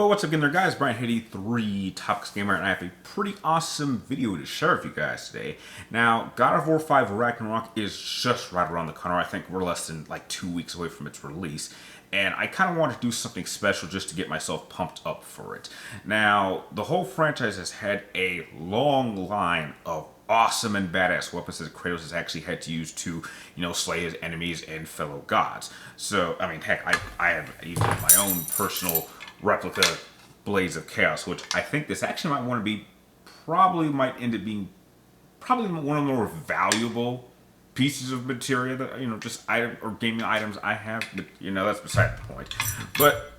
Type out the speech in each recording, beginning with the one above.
Yo, what's up again there, guys? Brian83, Topics Gamer, and I have a pretty awesome video to share with you guys today. Now, God of War 5 Ragnarok is just right around the corner. I think we're less than like 2 weeks away from its release, and I kind of want to do something special just to get myself pumped up for it. Now, the whole franchise has had a long line of awesome and badass weapons that Kratos has actually had to use to, slay his enemies and fellow gods. So, I mean, heck, I have even my own personal replica Blades of Chaos, which I think this actually might want to be, probably might end up being probably one of the more valuable pieces of material that, just item or gaming items I have, but, that's beside the point. But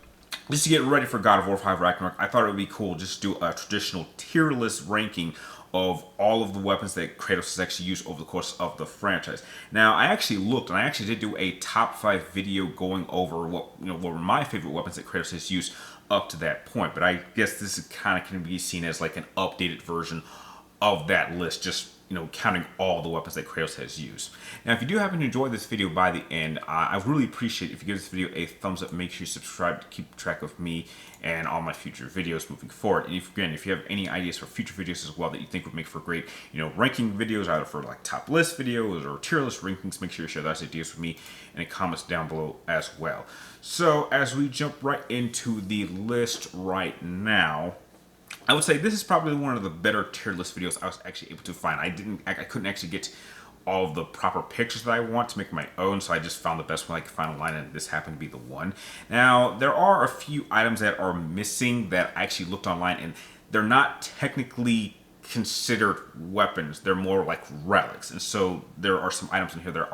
just to get ready for God of War 5 Ragnarok, I thought it would be cool just to do a traditional tier list ranking of all of the weapons that Kratos has actually used over the course of the franchise. Now, I actually looked, and I actually did do a top 5 video going over what were my favorite weapons that Kratos has used up to that point. But I guess this is kind of can be seen as like an updated version of that list, just counting all the weapons that Kratos has used. Now, if you do happen to enjoy this video by the end, I really appreciate if you give this video a thumbs up. Make sure you subscribe to keep track of me and all my future videos moving forward. And if you have any ideas for future videos as well that you think would make for great, ranking videos, either for like top list videos or tier list rankings, make sure you share those ideas with me in the comments down below as well. So as we jump right into the list right now, I would say this is probably one of the better tier list videos I was actually able to find. I couldn't actually get all of the proper pictures that I want to make my own, so I just found the best one I could find online, and this happened to be the one. Now, there are a few items that are missing that I actually looked online, and they're not technically considered weapons. They're more like relics, and so there are some items in here that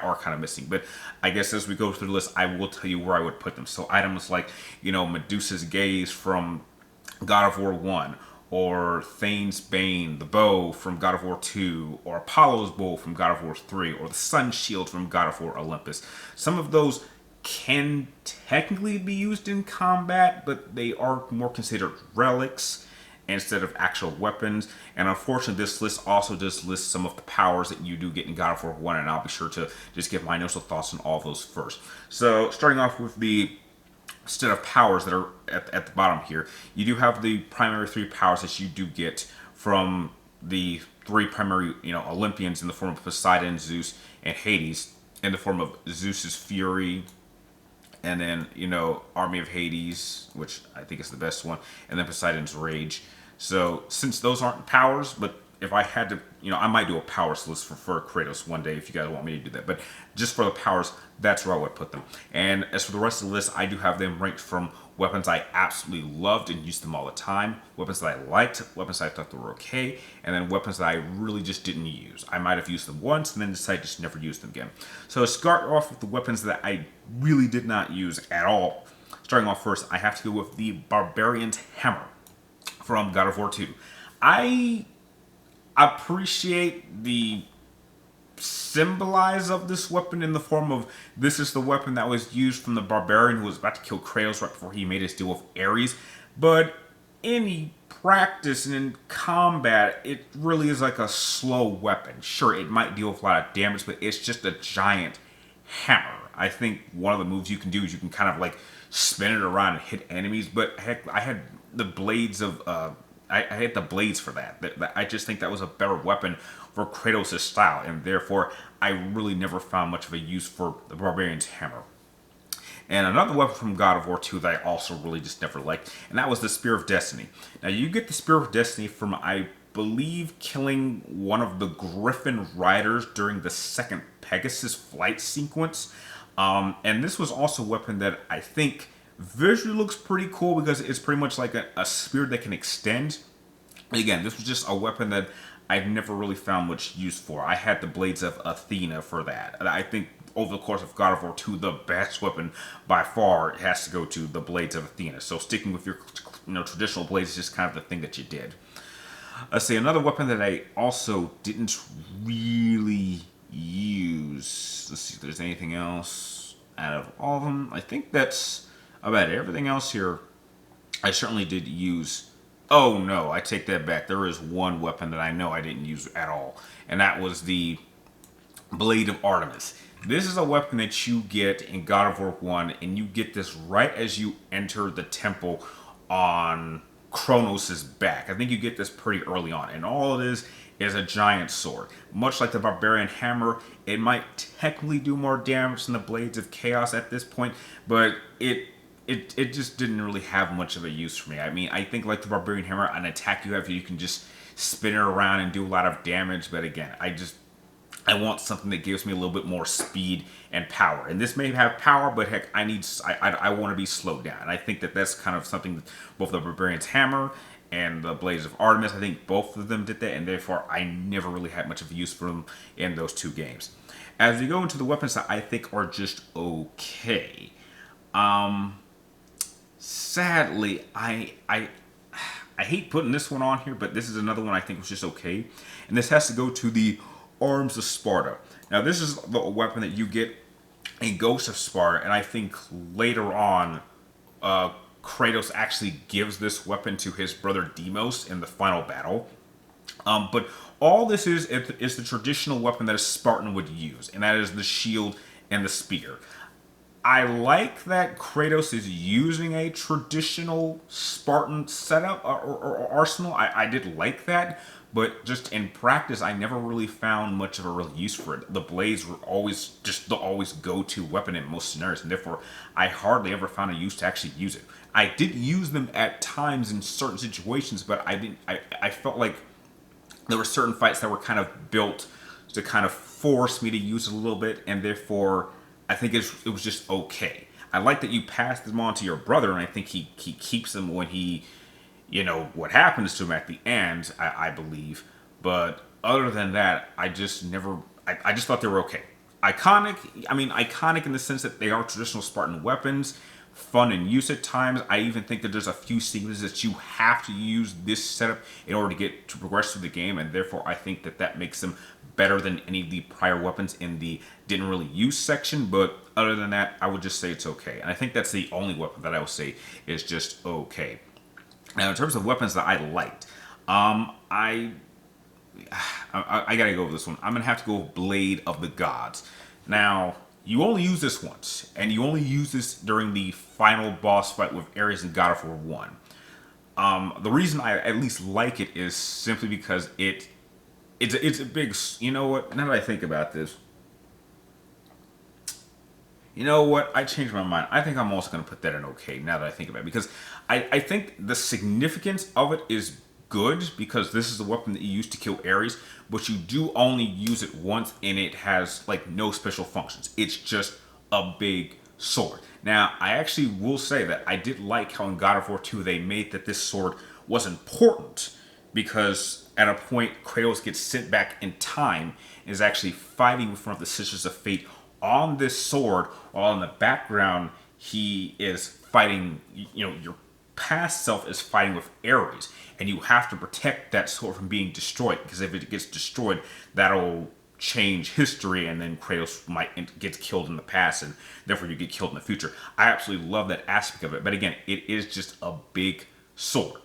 are kind of missing. But I guess as we go through the list, I will tell you where I would put them. So items like, Medusa's Gaze from God of War 1, or Thane's Bane, the bow from God of War 2, or Apollo's bow from God of War 3, or the Sun Shield from God of War Olympus. Some of those can technically be used in combat, but they are more considered relics instead of actual weapons. And unfortunately, this list also does list some of the powers that you do get in God of War 1, and I'll be sure to just give my initial thoughts on all of those first. So, starting off with the set of powers that are at the bottom here, you do have the primary 3 powers that you do get from the 3 primary, Olympians in the form of Poseidon, Zeus, and Hades, in the form of Zeus's Fury, and then, Army of Hades, which I think is the best one, and then Poseidon's Rage. So, since those aren't powers, but if I had to, I might do a powers list for Kratos one day if you guys want me to do that. But just for the powers, that's where I would put them. And as for the rest of the list, I do have them ranked from weapons I absolutely loved and used them all the time, weapons that I liked, weapons that I thought they were okay, and then weapons that I really just didn't use. I might have used them once and then decided just never use them again. So to start off with the weapons that I really did not use at all, starting off first, I have to go with the Barbarian's Hammer from God of War 2. I appreciate the symbolize of this weapon in the form of this is the weapon that was used from the barbarian who was about to kill Kratos right before he made his deal with Ares. But in practice and in combat, it really is like a slow weapon. Sure, it might deal with a lot of damage, but it's just a giant hammer. I think one of the moves you can do is you can kind of like spin it around and hit enemies. But heck, I had the blades of I had the blades for that. I just think that was a better weapon for Kratos' style, and therefore I really never found much of a use for the Barbarian's Hammer. And another weapon from God of War 2 that I also really just never liked, and that was the Spear of Destiny. Now, you get the Spear of Destiny from, I believe, killing one of the Griffin riders during the second Pegasus flight sequence. And this was also a weapon that I think visually looks pretty cool because it's pretty much like a spear that can extend. Again, this was just a weapon that I've never really found much use for. I had the Blades of Athena for that. And I think over the course of God of War 2, the best weapon by far has to go to the Blades of Athena. So sticking with your traditional blades is just kind of the thing that you did. Let's see, another weapon that I also didn't really use. Let's see if there's anything else out of all of them. I think that's about it. Everything else here, I certainly did use. Oh no, I take that back. There is one weapon that I know I didn't use at all, and that was the Blade of Artemis. This is a weapon that you get in God of War 1, and you get this right as you enter the temple on Kronos' back. I think you get this pretty early on, and all it is a giant sword. Much like the Barbarian Hammer, it might technically do more damage than the Blades of Chaos at this point, but it just didn't really have much of a use for me. I mean, I think like the Barbarian Hammer, an attack you have, you can just spin it around and do a lot of damage, but again, I want something that gives me a little bit more speed and power. And this may have power, but heck, I want to be slowed down. And I think that that's kind of something that both the Barbarian's Hammer and the Blades of Artemis, I think both of them did that, and therefore I never really had much of a use for them in those two games. As we go into the weapons that I think are just okay, sadly, I hate putting this one on here, but this is another one I think was just okay. And this has to go to the Arms of Sparta. Now, this is the weapon that you get in Ghost of Sparta, and I think later on, Kratos actually gives this weapon to his brother Deimos in the final battle. But all this is the traditional weapon that a Spartan would use, and that is the shield and the spear. I like that Kratos is using a traditional Spartan setup or arsenal. I did like that, but just in practice, I never really found much of a real use for it. The blades were always just the always go-to weapon in most scenarios, and therefore I hardly ever found a use to actually use it. I did use them at times in certain situations, but I didn't. I felt like there were certain fights that were kind of built to kind of force me to use it a little bit, and therefore I think it was just okay. I like that you pass them on to your brother, and I think he keeps them when he, what happens to him at the end, I believe. But other than that, I just thought they were okay. Iconic in the sense that they are traditional Spartan weapons, fun in use at times. I even think that there's a few sequences that you have to use this setup in order to progress through the game, and therefore I think that makes them better than any of the prior weapons in the didn't really use section. But other than that, I would just say it's okay. And I think that's the only weapon that I will say is just okay. Now, in terms of weapons that I liked, I gotta go with this one. I'm gonna have to go with Blade of the Gods. Now, you only use this once, and you only use this during the final boss fight with Ares in God of War 1. The reason I at least like it is simply because it's a big. You know what? Now that I think about this, you know what? I changed my mind. I think I'm also going to put that in okay now that I think about it, because I think the significance of it is good, because this is the weapon that you use to kill Ares, but you do only use it once, and it has like no special functions. It's just a big sword. Now, I actually will say that I did like how in God of War 2 they made that this sword was important, because at a point Kratos gets sent back in time and is actually fighting with one of the Sisters of Fate on this sword, while in the background he is fighting, your past self is fighting with Ares, and you have to protect that sword from being destroyed, because if it gets destroyed, that'll change history, and then Kratos might get killed in the past, and therefore you get killed in the future. I absolutely love that aspect of it, but again, it is just a big sword.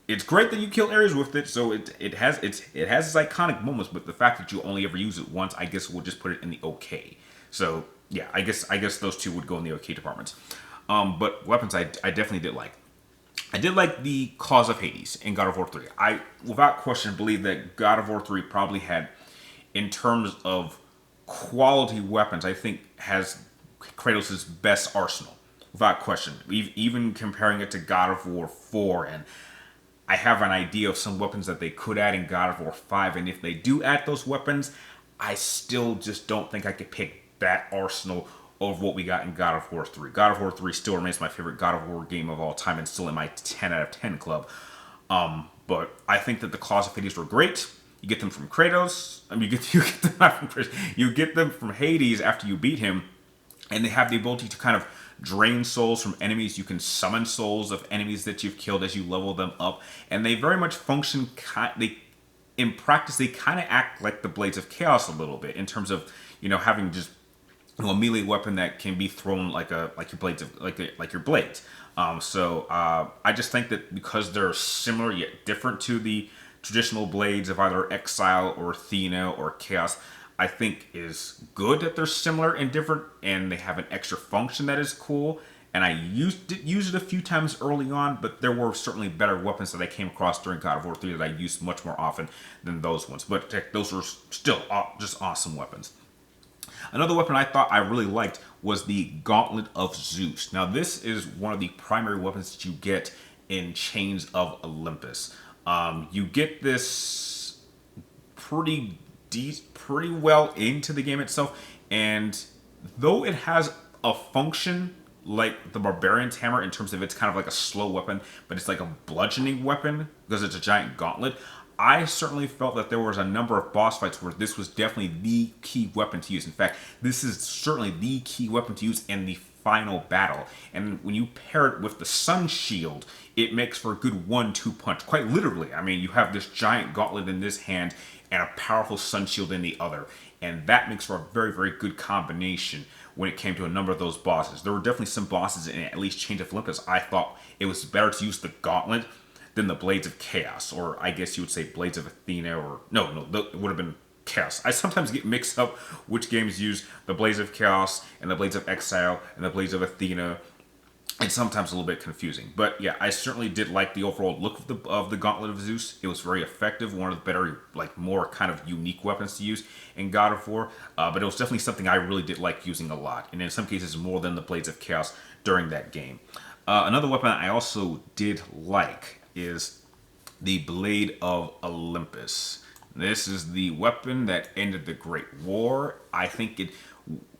It's great that you kill Ares with it, so it has its iconic moments, but the fact that you only ever use it once, I guess we'll just put it in the okay. So yeah, I guess those two would go in the okay departments. But weapons I definitely did like. I did like the Cause of Hades in God of War 3. I, without question, believe that God of War 3 probably had, in terms of quality weapons, I think has Kratos' best arsenal. Without question. Even comparing it to God of War 4, and I have an idea of some weapons that they could add in God of War 5, and if they do add those weapons, I still just don't think I could pick that arsenal over what we got in God of War 3. God of War 3 still remains my favorite God of War game of all time, and still in my 10 out of 10 club. But I think that the Claws of Hades were great. You get them from Kratos. You get them not from Kratos. You get them from Hades after you beat him, and they have the ability to kind of drain souls from enemies. You can summon souls of enemies that you've killed as you level them up, and they very much function. In practice, they kind of act like the Blades of Chaos a little bit, in terms of having just a melee weapon that can be thrown like your blades like your blades. So I just think that because they're similar yet different to the traditional blades of either Exile or Athena or Chaos, I think is good that they're similar and different, and they have an extra function that is cool. and I did use it a few times early on, but there were certainly better weapons that I came across during God of War 3 that I used much more often than those ones. But those were still just awesome weapons. Another weapon I thought I really liked was the Gauntlet of Zeus. Now, this is one of the primary weapons that you get in Chains of Olympus. You get this pretty well into the game itself, and though it has a function like the Barbarian's Hammer in terms of it's kind of like a slow weapon, but it's like a bludgeoning weapon because it's a giant gauntlet, I certainly felt that there was a number of boss fights where this was definitely the key weapon to use. In fact, this is certainly the key weapon to use in the final battle. And when you pair it with the Sun Shield, it makes for a good 1-2 punch. Quite literally. I mean, you have this giant gauntlet in this hand and a powerful Sun Shield in the other. And that makes for a very, very good combination when it came to a number of those bosses. There were definitely some bosses in at least Chains of Olympus I thought it was better to use the gauntlet than the Blades of Chaos, or I guess you would say Blades of Athena, or no, it would have been Chaos. I sometimes get mixed up which games use the Blades of Chaos and the Blades of Exile and the Blades of Athena. It's sometimes a little bit confusing, but yeah, I certainly did like the overall look of the Gauntlet of Zeus. It was very effective, one of the better, like more kind of unique weapons to use in God of War. But it was definitely something I really did like using a lot, and in some cases more than the Blades of Chaos during that game. Another weapon I also did like is the Blade of Olympus. This is the weapon that ended the Great War. I think it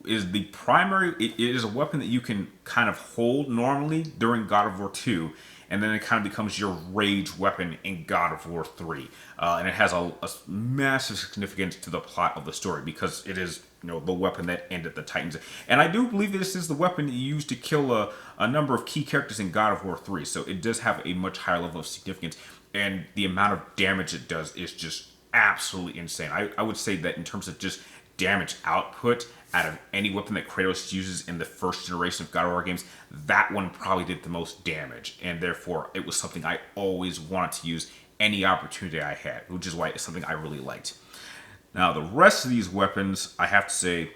is the primary, it is a weapon that you can kind of hold normally during God of War 2, and then it kind of becomes your rage weapon in God of War 3. And it has a massive significance to the plot of the story because it is, the weapon that ended the Titans. And I do believe this is the weapon that you use to kill a number of key characters in God of War 3. So it does have a much higher level of significance, and the amount of damage it does is just absolutely insane. I would say that in terms of just damage output out of any weapon that Kratos uses in the first generation of God of War games, that one probably did the most damage, and therefore it was something I always wanted to use any opportunity I had, which is why it's something I really liked. Now, the rest of these weapons, I have to say,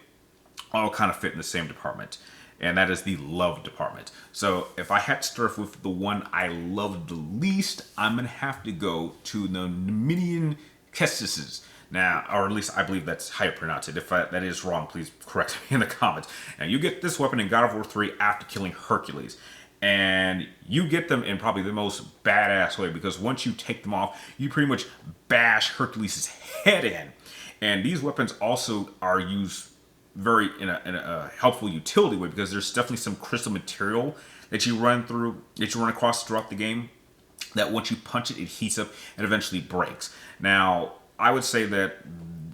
all kind of fit in the same department, and that is the love department. So if I had to start with the one I loved the least, I'm going to have to go to the Numidian Kestis. Now, or at least I believe that's how you pronounce it. If that is wrong, please correct me in the comments. Now, you get this weapon in God of War 3 after killing Hercules. And you get them in probably the most badass way, because once you take them off, you pretty much bash Hercules' head in. And these weapons also are used very in a helpful utility way, because there's definitely some crystal material that you run across throughout the game that once you punch it, it heats up and eventually breaks. Now, I would say that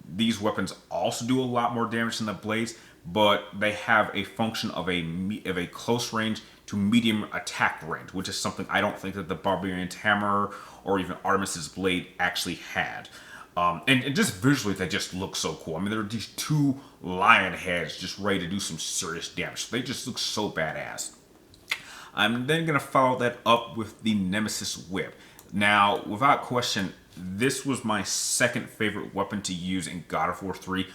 these weapons also do a lot more damage than the blades, but they have a function of a close range to medium attack range, which is something I don't think that the Barbarian's Hammer or even Artemis's Blade actually had. And just visually, they just look so cool. I mean, there are these two lion heads just ready to do some serious damage. They just look so badass. I'm then going to follow that up with the Nemesis Whip. Now, without question, this was my second favorite weapon to use in God of War 3,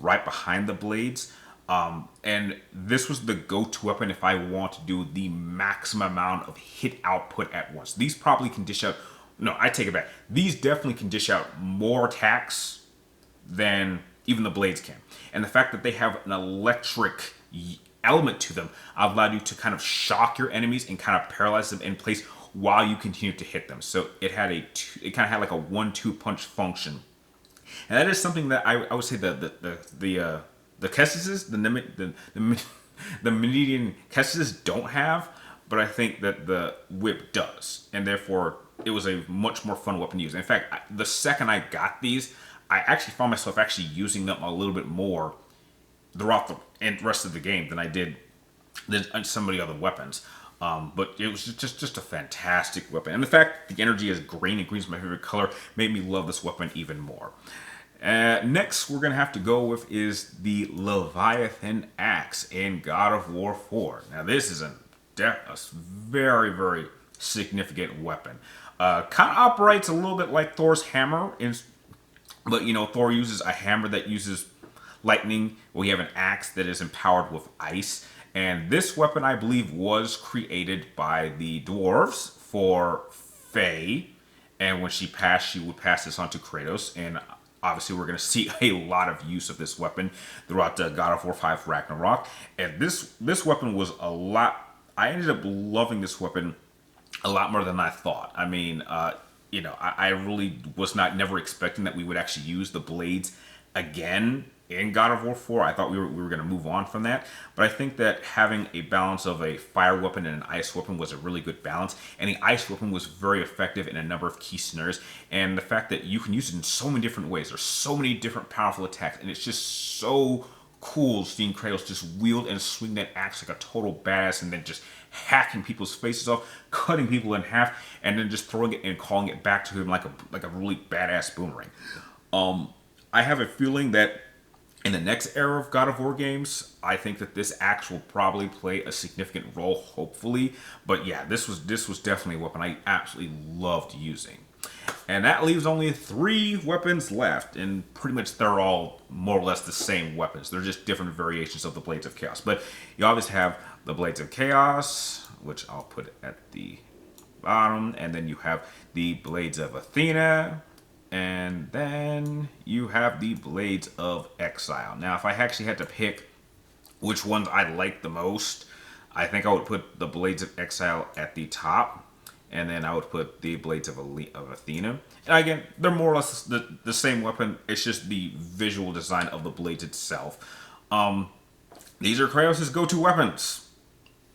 right behind the blades. And this was the go-to weapon if I want to do the maximum amount of hit output at once. These probably can dish out... No, I take it back. These definitely can dish out more attacks than even the blades can. And the fact that they have an electric element to them allowed you to kind of shock your enemies and kind of paralyze them in place while you continue to hit them. So it had it kind of had like a 1-2 punch function. And that is something that I would say the Kestis, the Median Kestis don't have, but I think that the whip does, and therefore it was a much more fun weapon to use. In fact, the second I got these, I actually found myself actually using them a little bit more throughout the rest of the game than I did some of the other weapons. But it was just a fantastic weapon, and the fact the energy is green and green is my favorite color made me love this weapon even more. Next, we're going to have to go with is the Leviathan Axe in God of War 4. Now, this is a very, very significant weapon. Kind of operates a little bit like Thor's hammer, but Thor uses a hammer that uses lightning. We have an axe that is empowered with ice, And this weapon, I believe, was created by the dwarves for Faye. And when she passed, she would pass this on to Kratos. And obviously, we're going to see a lot of use of this weapon throughout the God of War 5 Ragnarok. And this weapon was a lot. I ended up loving this weapon a lot more than I thought. I mean, I really was never expecting that we would actually use the blades again in God of War 4. I thought we were going to move on from that. But I think that having a balance of a fire weapon and an ice weapon was a really good balance. And the ice weapon was very effective in a number of key scenarios. And the fact that you can use it in so many different ways. There's so many different powerful attacks. And it's just so cool seeing Kratos just wield and swing that axe like a total badass, and then just hacking people's faces off, cutting people in half, and then just throwing it and calling it back to him like a really badass boomerang. I have a feeling that in the next era of God of War games, I think that this axe will probably play a significant role, hopefully. But yeah, this was definitely a weapon I absolutely loved using. And that leaves only 3 weapons left, and pretty much they're all more or less the same weapons. They're just different variations of the Blades of Chaos. But you always have the Blades of Chaos, which I'll put at the bottom, and then you have the Blades of Athena, and then you have the Blades of Exile. Now, if I actually had to pick which ones I like the most, I think I would put the Blades of Exile at the top, and then I would put the Blades of Athena. And again, they're more or less the same weapon. It's just the visual design of the blades itself. These are Kratos' go-to weapons.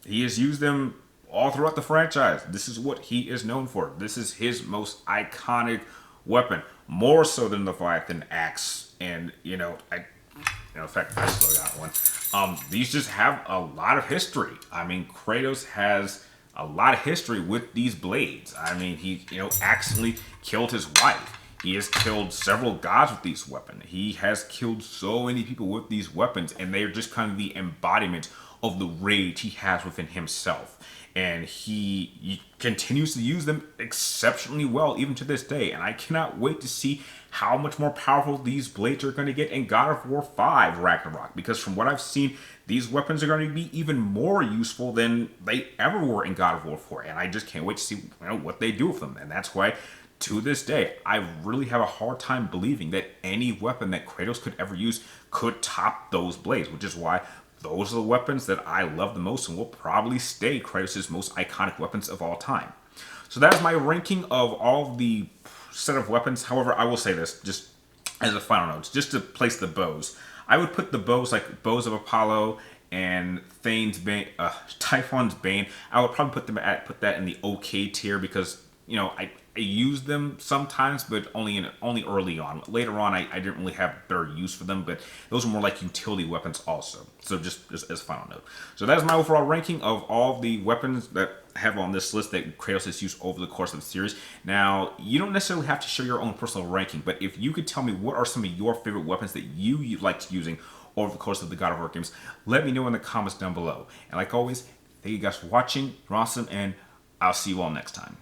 He has used them all throughout the franchise. This is what he is known for. This is his most iconic weapon, more so than the Leviathan axe. And in fact, I still got one. These just have a lot of history. I mean, Kratos has a lot of history with these blades. I mean, he accidentally killed his wife. He has killed several gods with these weapons. He has killed so many people with these weapons, and they are just kind of the embodiment of the rage he has within himself. And he continues to use them exceptionally well, even to this day. And I cannot wait to see how much more powerful these blades are going to get in God of War 5 Ragnarok. Because from what I've seen, these weapons are going to be even more useful than they ever were in God of War 4. And I just can't wait to see what they do with them. And that's why, to this day, I really have a hard time believing that any weapon that Kratos could ever use could top those blades, which is why those are the weapons that I love the most and will probably stay Kratos' most iconic weapons of all time. So that is my ranking of all the set of weapons. However, I will say this, just as a final note, just to place the bows. I would put the bows like Bows of Apollo and Thane's Bane, Typhon's Bane. I would probably put that in the okay tier because I use them sometimes, but only early on. Later on, I didn't really have better use for them, but those are more like utility weapons also. So just as a final note. So that is my overall ranking of all the weapons that I have on this list that Kratos has used over the course of the series. Now, you don't necessarily have to share your own personal ranking, but if you could tell me what are some of your favorite weapons that you liked using over the course of the God of War games, let me know in the comments down below. And like always, thank you guys for watching. You're awesome, and I'll see you all next time.